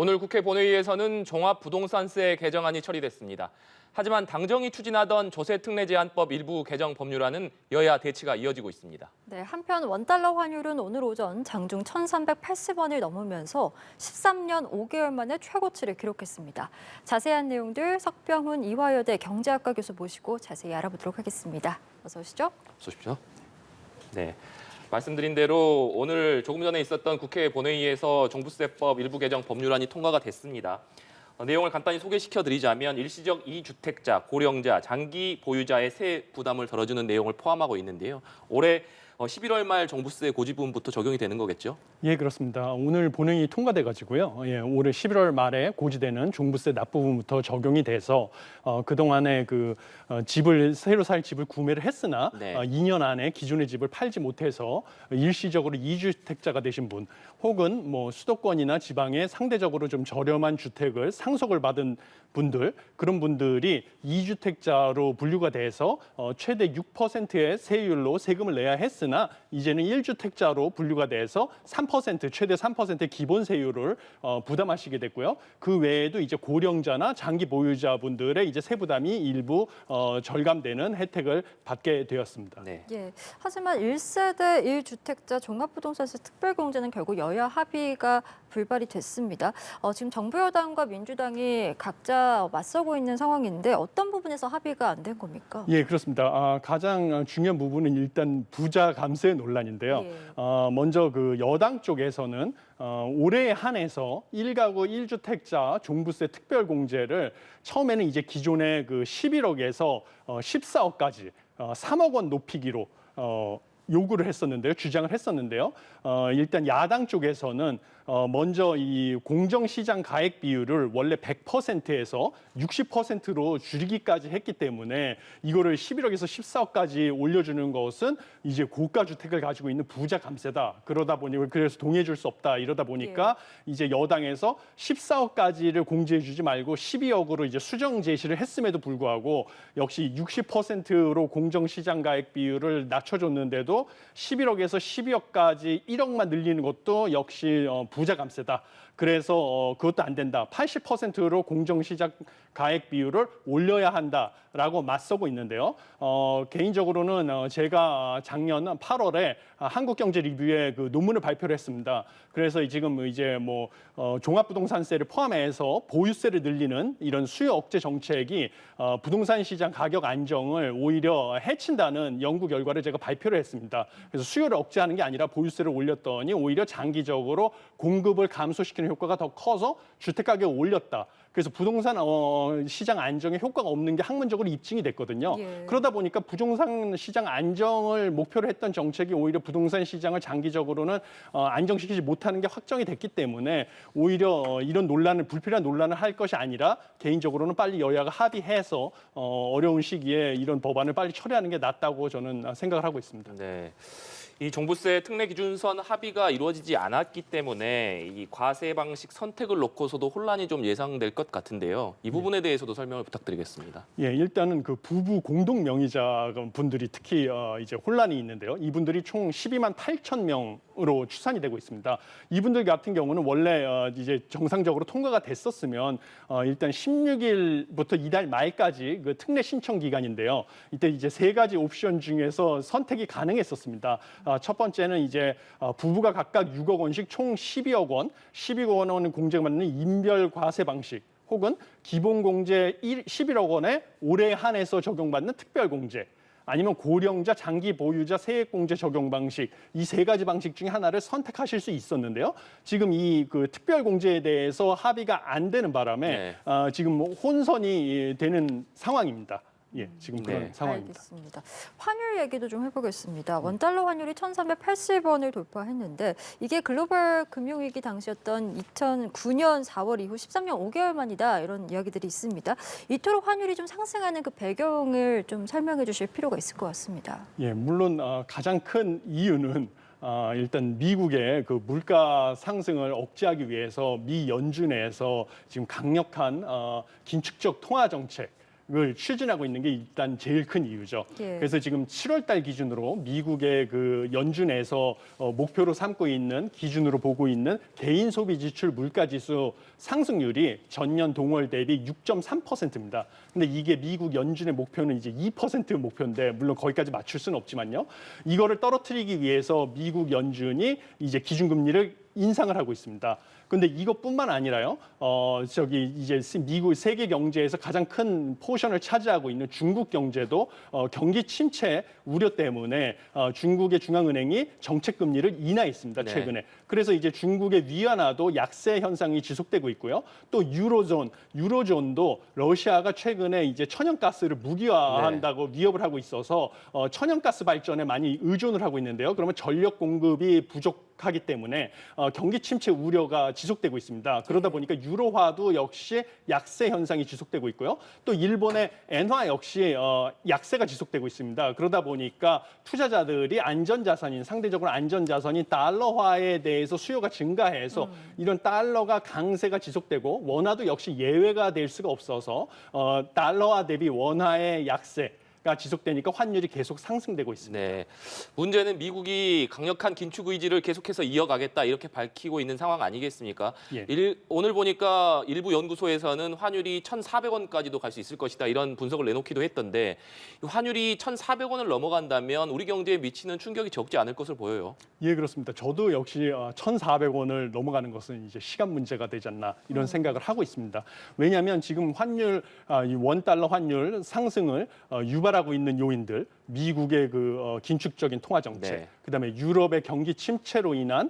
오늘 국회 본회의에서는 종합부동산세 개정안이 처리됐습니다. 하지만 당정이 추진하던 조세특례제한법 일부 개정 법률안은 여야 대치가 이어지고 있습니다. 네, 한편 원달러 환율은 오늘 오전 장중 1,380원을 넘으면서 13년 5개월 만에 최고치를 기록했습니다. 자세한 내용들 석병훈 이화여대 경제학과 교수 모시고 자세히 알아보도록 하겠습니다. 어서 오시죠. 어서 오십시오. 네. 말씀드린 대로 오늘 조금 전에 있었던 국회 본회의에서 종부세법 일부 개정 법률안이 통과가 됐습니다. 내용을 간단히 소개시켜드리자면 일시적 이주택자, 고령자, 장기 보유자의 세 부담을 덜어주는 내용을 포함하고 있는데요. 올해 11월 말 종부세 고지분부터 적용이 되는 거겠죠? 예, 그렇습니다. 오늘 본회의 통과돼가지고요. 올해 11월 말에 고지되는 종부세 납부분부터 적용이 돼서 그동안에 집을 새로 살 집을 구매를 했으나 네. 2년 안에 기존의 집을 팔지 못해서 일시적으로 이주택자가 되신 분, 혹은 수도권이나 지방에 상대적으로 좀 저렴한 주택을 상속을 받은 분들, 그런 분들이 이주택자로 분류가 돼서 최대 6%의 세율로 세금을 내야 했으나 이제는 1주택자로 분류가 돼서 3%, 최대 3%의 기본 세율을 부담하시게 됐고요. 그 외에도 이제 고령자나 장기 보유자분들의 이제 세부담이 일부 절감되는 혜택을 받게 되었습니다. 네. 예, 하지만 1세대 1주택자 종합부동산세 특별공제는 결국 여야 합의가 불발이 됐습니다. 지금 정부 여당과 민주당이 각자 맞서고 있는 상황인데 어떤 부분에서 합의가 안 된 겁니까? 예, 그렇습니다. 가장 중요한 부분은 일단 부자 감세 논란인데요. 예. 먼저 여당 쪽에서는 올해에 한해서 1가구 1주택자 종부세 특별공제를 처음에는 이제 기존의 11억에서 14억까지 3억 원 높이기로 요구를 했었는데요, 주장을 했었는데요. 일단 야당 쪽에서는 먼저 이 공정시장 가액 비율을 원래 100%에서 60%로 줄이기까지 했기 때문에 이거를 11억에서 14억까지 올려주는 것은 이제 고가 주택을 가지고 있는 부자 감세다. 그러다 보니 그래서 동의해줄 수 없다. 이러다 보니까 이제 여당에서 14억까지를 공제해주지 말고 12억으로 이제 수정 제시를 했음에도 불구하고 역시 60%로 공정시장 가액 비율을 낮춰줬는데도 11억에서 12억까지 1억만 늘리는 것도 역시 부자 감세다. 그래서 그것도 안 된다. 80%로 공정시장 가액 비율을 올려야 한다라고 맞서고 있는데요. 개인적으로는 제가 작년 8월에 한국경제리뷰에 논문을 발표를 했습니다. 그래서 지금 이제 종합부동산세를 포함해서 보유세를 늘리는 이런 수요 억제 정책이 부동산 시장 가격 안정을 오히려 해친다는 연구 결과를 제가 발표를 했습니다. 그래서 수요를 억제하는 게 아니라 보유세를 올렸더니 오히려 장기적으로 공급을 감소시키는 효과가 더 커서 주택 가격을 올렸다. 그래서 부동산 시장 안정에 효과가 없는 게 학문적으로 입증이 됐거든요. 예. 그러다 보니까 부동산 시장 안정을 목표로 했던 정책이 오히려 부동산 시장을 장기적으로는 안정시키지 못하는 게 확정이 됐기 때문에 오히려 이런 불필요한 논란을 할 것이 아니라 개인적으로는 빨리 여야가 합의해서 어려운 시기에 이런 법안을 빨리 처리하는 게 낫다고 저는 생각을 하고 있습니다. 네. 이 종부세 특례 기준선 합의가 이루어지지 않았기 때문에 이 과세 방식 선택을 놓고서도 혼란이 좀 예상될 것 같은데요. 이 부분에 대해서도 설명을 부탁드리겠습니다. 예, 일단은 부부 공동 명의자 분들이 특히 이제 혼란이 있는데요. 이분들이 총 12만 8천 명으로 추산이 되고 있습니다. 이분들 같은 경우는 원래 이제 정상적으로 통과가 됐었으면 일단 16일부터 이달 말까지 특례 신청 기간인데요. 이때 이제 세 가지 옵션 중에서 선택이 가능했었습니다. 첫 번째는 이제 부부가 각각 6억 원씩 총 12억 원, 12억 원 공제가 받는 인별 과세 방식, 혹은 기본 공제 11억 원에 올해 한해서 적용받는 특별 공제, 아니면 고령자, 장기 보유자 세액 공제 적용 방식, 이 세 가지 방식 중에 하나를 선택하실 수 있었는데요. 지금 이 특별 공제에 대해서 합의가 안 되는 바람에 지금 혼선이 되는 상황입니다. 예, 지금 그런 상황입니다. 알겠습니다. 환율 얘기도 좀 해보겠습니다. 원달러 환율이 1,380원을 돌파했는데 이게 글로벌 금융위기 당시였던 2009년 4월 이후 13년 5개월 만이다 이런 이야기들이 있습니다. 이토록 환율이 좀 상승하는 그 배경을 좀 설명해 주실 필요가 있을 것 같습니다. 예, 물론 가장 큰 이유는 일단 미국의 물가 상승을 억제하기 위해서 미 연준에서 지금 강력한 긴축적 통화 정책, 을 추진하고 있는 게 일단 제일 큰 이유죠. 예. 그래서 지금 7월 달 기준으로 미국의 그 연준에서 목표로 삼고 있는 기준으로 보고 있는 개인 소비 지출 물가 지수 상승률이 전년 동월 대비 6.3%입니다. 근데 이게 미국 연준의 목표는 이제 2% 목표인데 물론 거기까지 맞출 수는 없지만요. 이거를 떨어뜨리기 위해서 미국 연준이 이제 기준금리를 인상을 하고 있습니다. 근데 이것뿐만 아니라요. 이제 미국 세계 경제에서 가장 큰 포션을 차지하고 있는 중국 경제도 경기 침체 우려 때문에 중국의 중앙은행이 정책 금리를 인하했습니다. 네. 최근에. 그래서 이제 중국의 위안화도 약세 현상이 지속되고 있고요. 또 유로존도 러시아가 최근에 이제 천연가스를 무기화한다고 위협을 하고 있어서 천연가스 발전에 많이 의존을 하고 있는데요. 그러면 전력 공급이 부족하기 때문에 경기 침체 우려가 지속되고 있습니다. 그러다 보니까 유로화도 역시 약세 현상이 지속되고 있고요. 또 일본의 엔화 역시 약세가 지속되고 있습니다. 그러다 보니까 투자자들이 상대적으로 안전자산인 달러화에 대해서 수요가 증가해서 이런 달러가 강세가 지속되고 원화도 역시 예외가 될 수가 없어서 달러화 대비 원화의 약세가 지속되니까 환율이 계속 상승되고 있습니다. 네. 문제는 미국이 강력한 긴축 의지를 계속해서 이어가겠다 이렇게 밝히고 있는 상황 아니겠습니까? 예. 오늘 보니까 일부 연구소에서는 환율이 1,400원까지도 갈 수 있을 것이다 이런 분석을 내놓기도 했던데 환율이 1,400원을 넘어간다면 우리 경제에 미치는 충격이 적지 않을 것으로 보여요. 예, 그렇습니다. 저도 역시 1,400원을 넘어가는 것은 이제 시간 문제가 되지 않나 이런 생각을 하고 있습니다. 왜냐하면 지금 이 원달러 환율 상승을 유발하고 있는 요인들, 미국의 그 긴축적인 통화 정책, 네. 그다음에 유럽의 경기 침체로 인한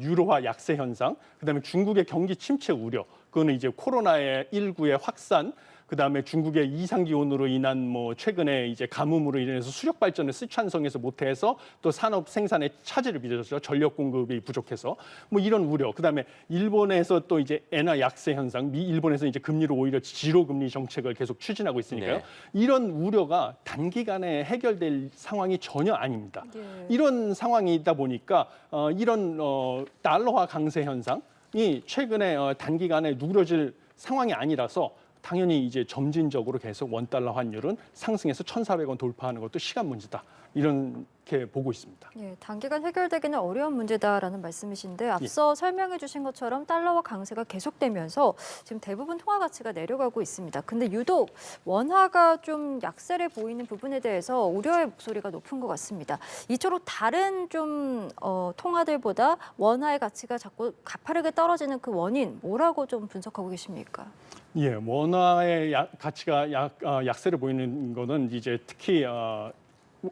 유로화 약세 현상, 그다음에 중국의 경기 침체 우려, 그거는 이제 코로나19의 확산. 그다음에 중국의 이상 기온으로 인한 최근에 이제 가뭄으로 인해서 수력 발전을 쓰촨성에서 못해서 또 산업 생산에 차질을 빚었죠. 전력 공급이 부족해서 이런 우려. 그다음에 일본에서 또 이제 엔화 약세 현상. 일본에서 이제 금리를 오히려 지로 금리 정책을 계속 추진하고 있으니까요. 네. 이런 우려가 단기간에 해결될 상황이 전혀 아닙니다. 예. 이런 상황이다 보니까 이런 달러화 강세 현상이 최근에 단기간에 누그러질 상황이 아니라서. 당연히 이제 점진적으로 계속 원달러 환율은 상승해서 1,400원 돌파하는 것도 시간 문제다. 이렇게 보고 있습니다. 예, 단기간 해결되기는 어려운 문제다라는 말씀이신데 앞서 설명해 주신 것처럼 달러화 강세가 계속되면서 지금 대부분 통화 가치가 내려가고 있습니다. 근데 유독 원화가 좀 약세를 보이는 부분에 대해서 우려의 목소리가 높은 것 같습니다. 이처럼 다른 좀 통화들보다 원화의 가치가 자꾸 가파르게 떨어지는 그 원인 뭐라고 좀 분석하고 계십니까? 예, 원화의 가치가 약세를 보이는 거는 이제 특히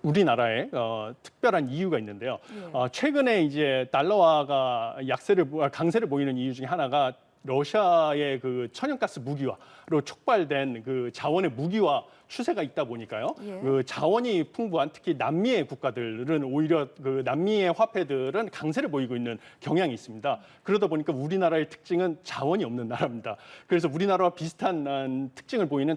우리나라에 특별한 이유가 있는데요. 최근에 이제 달러화가 강세를 보이는 이유 중에 하나가 러시아의 그 천연가스 무기화로 촉발된 그 자원의 무기화 추세가 있다 보니까요. 예. 그 자원이 풍부한 특히 남미의 국가들은 오히려 그 남미의 화폐들은 강세를 보이고 있는 경향이 있습니다. 그러다 보니까 우리나라의 특징은 자원이 없는 나라입니다. 그래서 우리나라와 비슷한 특징을 보이는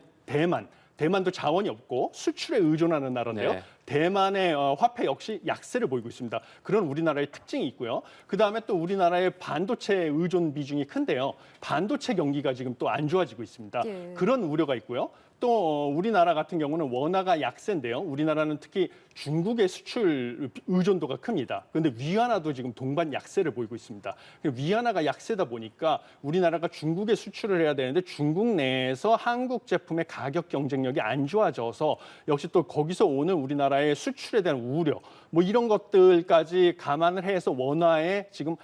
대만도 자원이 없고 수출에 의존하는 나라인데요. 네. 대만의 화폐 역시 약세를 보이고 있습니다. 그런 우리나라의 특징이 있고요. 그다음에 또 우리나라의 반도체 의존 비중이 큰데요. 반도체 경기가 지금 또 안 좋아지고 있습니다. 예. 그런 우려가 있고요. 또 우리나라 같은 경우는 원화가 약세인데요. 우리나라는 특히 중국의 수출 의존도가 큽니다. 그런데 위안화도 지금 동반 약세를 보이고 있습니다. 위안화가 약세다 보니까 우리나라가 중국에 수출을 해야 되는데 중국 내에서 한국 제품의 가격 경쟁력이 안 좋아져서 역시 또 거기서 오는 우리나라의 수출에 대한 우려 이런 것들까지 감안을 해서 원화의 지금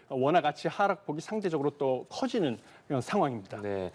원화 가치 하락폭이 상대적으로 또 커지는 상황입니다. 네,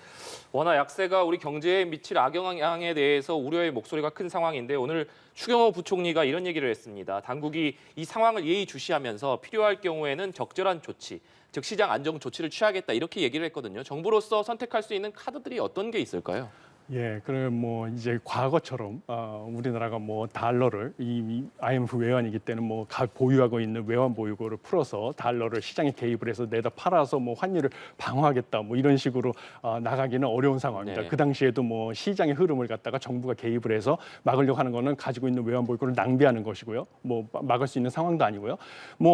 원화 약세가 우리 경제에 미칠 악영향에 대해서 우려의 목소리가 큰 상황인데 오늘 추경호 부총리가 이런 얘기를 했습니다. 당국이 이 상황을 예의주시하면서 필요할 경우에는 적절한 조치, 즉 시장 안정 조치를 취하겠다 이렇게 얘기를 했거든요. 정부로서 선택할 수 있는 카드들이 어떤 게 있을까요? 예, 그럼 이제 과거처럼 우리나라가 달러를 이 IMF 외환위기 때는 보유하고 있는 외환 보유고를 풀어서 달러를 시장에 개입을 해서 내다 팔아서 환율을 방어하겠다 이런 식으로 나가기는 어려운 상황입니다. 네. 그 당시에도 시장의 흐름을 갖다가 정부가 개입을 해서 막으려고 하는 거는 가지고 있는 외환 보유고를 낭비하는 것이고요. 막을 수 있는 상황도 아니고요.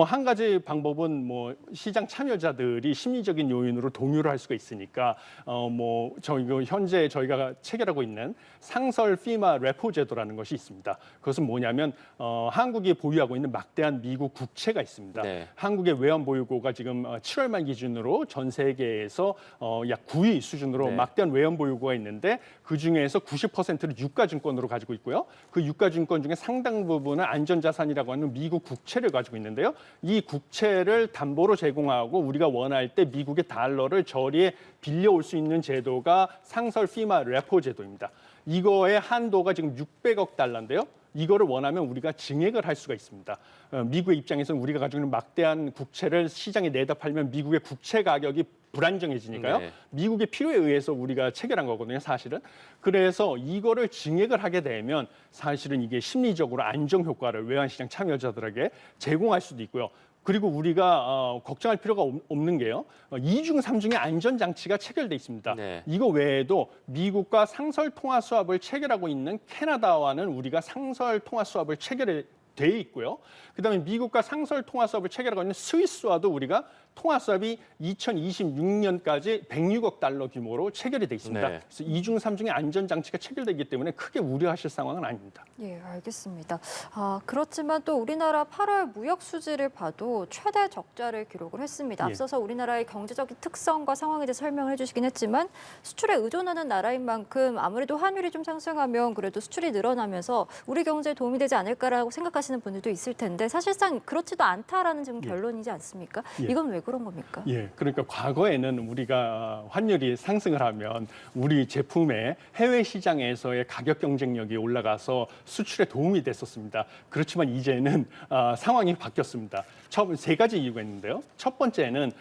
한 가지 방법은 시장 참여자들이 심리적인 요인으로 동요를 할 수가 있으니까 현재 저희가 체결하고 있는 상설 피마 레포 제도라는 것이 있습니다. 그것은 뭐냐면 한국이 보유하고 있는 막대한 미국 국채가 있습니다. 네. 한국의 외환 보유고가 지금 7월 말 기준으로 전 세계에서 약 9위 수준으로 네. 막대한 외환 보유고가 있는데 그 중에서 90%를 유가증권으로 가지고 있고요. 그 유가증권 중에 상당 부분은 안전자산이라고 하는 미국 국채를 가지고 있는데요. 이 국채를 담보로 제공하고 우리가 원할 때 미국의 달러를 저리에 빌려올 수 있는 제도가 상설 피마 레포 제도입니다. 이거의 한도가 지금 600억 달러인데요. 이거를 원하면 우리가 증액을 할 수가 있습니다. 미국의 입장에서는 우리가 가지고 있는 막대한 국채를 시장에 내다 팔면 미국의 국채 가격이 불안정해지니까요. 네. 미국의 필요에 의해서 우리가 체결한 거거든요, 사실은. 그래서 이거를 증액을 하게 되면 사실은 이게 심리적으로 안정 효과를 외환시장 참여자들에게 제공할 수도 있고요. 그리고 우리가 걱정할 필요가 없는 게요. 2중, 3중의 안전장치가 체결돼 있습니다. 네. 이거 외에도 미국과 상설 통화 수합을 체결하고 있는 캐나다와는 우리가 상설 통화 수합을 체결해 돼 있고요. 그다음에 미국과 상설 통화 수합을 체결하고 있는 스위스와도 우리가 통화 수합이 2026년까지 106억 달러 규모로 체결이 돼 있습니다. 네. 그래서 2중, 3중의 안전 장치가 체결되기 때문에 크게 우려하실 상황은 아닙니다. 예, 알겠습니다. 그렇지만 또 우리나라 8월 무역 수지를 봐도 최대 적자를 기록을 했습니다. 예. 앞서서 우리나라의 경제적인 특성과 상황에 대해 설명을 해주시긴 했지만 수출에 의존하는 나라인 만큼 아무래도 환율이 좀 상승하면 그래도 수출이 늘어나면서 우리 경제에 도움이 되지 않을까라고 생각하시는 분들도 있을 텐데 사실상 그렇지도 않다라는 지금 결론이지 않습니까? 예. 이건 왜 그런 겁니까? 예, 그러니까 과거에는 우리가 환율이 상승을 하면 우리 제품의 해외 시장에서의 가격 경쟁력이 올라가서 수출에 도움이 됐었습니다. 그렇지만 이제는 상황이 바뀌었습니다. 처음 세 가지 이유가 있는데요. 첫 번째는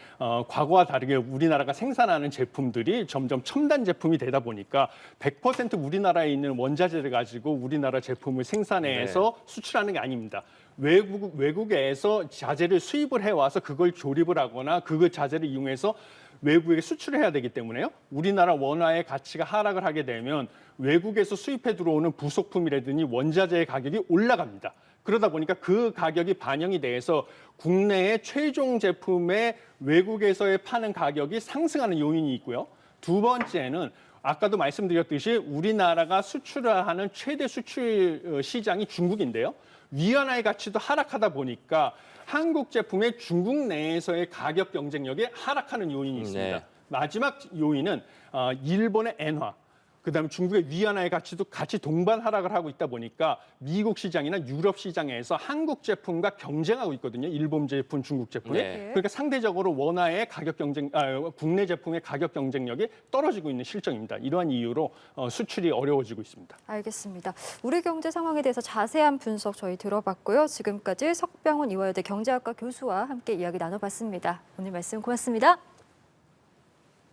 과거와 다르게 우리나라가 생산하는 제품들이 점점 첨단 제품이 되다 보니까 100% 우리나라에 있는 원자재를 가지고 우리나라 제품을 생산해서 수출하는 게 아닙니다. 외국에서 자재를 수입을 해와서 그걸 조립을 하거나 그 자재를 이용해서 외국에 수출을 해야 되기 때문에요. 우리나라 원화의 가치가 하락을 하게 되면 외국에서 수입해 들어오는 부속품이라든지 원자재의 가격이 올라갑니다. 그러다 보니까 그 가격이 반영이 돼서 국내의 최종 제품의 외국에서의 파는 가격이 상승하는 요인이 있고요. 두 번째는 아까도 말씀드렸듯이 우리나라가 수출을 하는 최대 수출 시장이 중국인데요. 위안화의 가치도 하락하다 보니까 한국 제품의 중국 내에서의 가격 경쟁력이 하락하는 요인이 있습니다. 네. 마지막 요인은 일본의 엔화, 그다음에 중국의 위안화의 가치도 같이 동반 하락을 하고 있다 보니까 미국 시장이나 유럽 시장에서 한국 제품과 경쟁하고 있거든요. 일본 제품, 중국 제품이. 네. 그러니까 상대적으로 원화의 가격 국내 제품의 가격 경쟁력이 떨어지고 있는 실정입니다. 이러한 이유로 수출이 어려워지고 있습니다. 알겠습니다. 우리 경제 상황에 대해서 자세한 분석 저희 들어봤고요. 지금까지 석병훈 이화여대 경제학과 교수와 함께 이야기 나눠봤습니다. 오늘 말씀 고맙습니다.